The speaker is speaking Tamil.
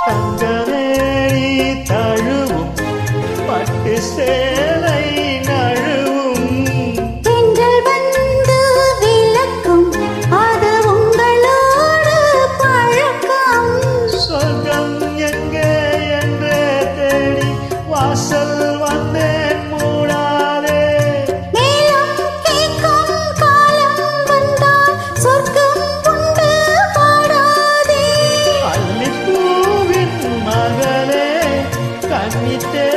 தங்கமேனி தழுவும் பட்டு சேலை நழுவும் பெண்கள் வந்து விளக்கும் அது உங்களோடு பழக்கம். சொர்க்கம் எங்கே என்று தேடி வாசல் வந்தேன் மூடாதே. மேலும் கேட்கும் காலம் வந்தால் சொர்க்கம் உண்டு பாடாதே. அல்லிப்பூவின் மகளே கன்னித்தே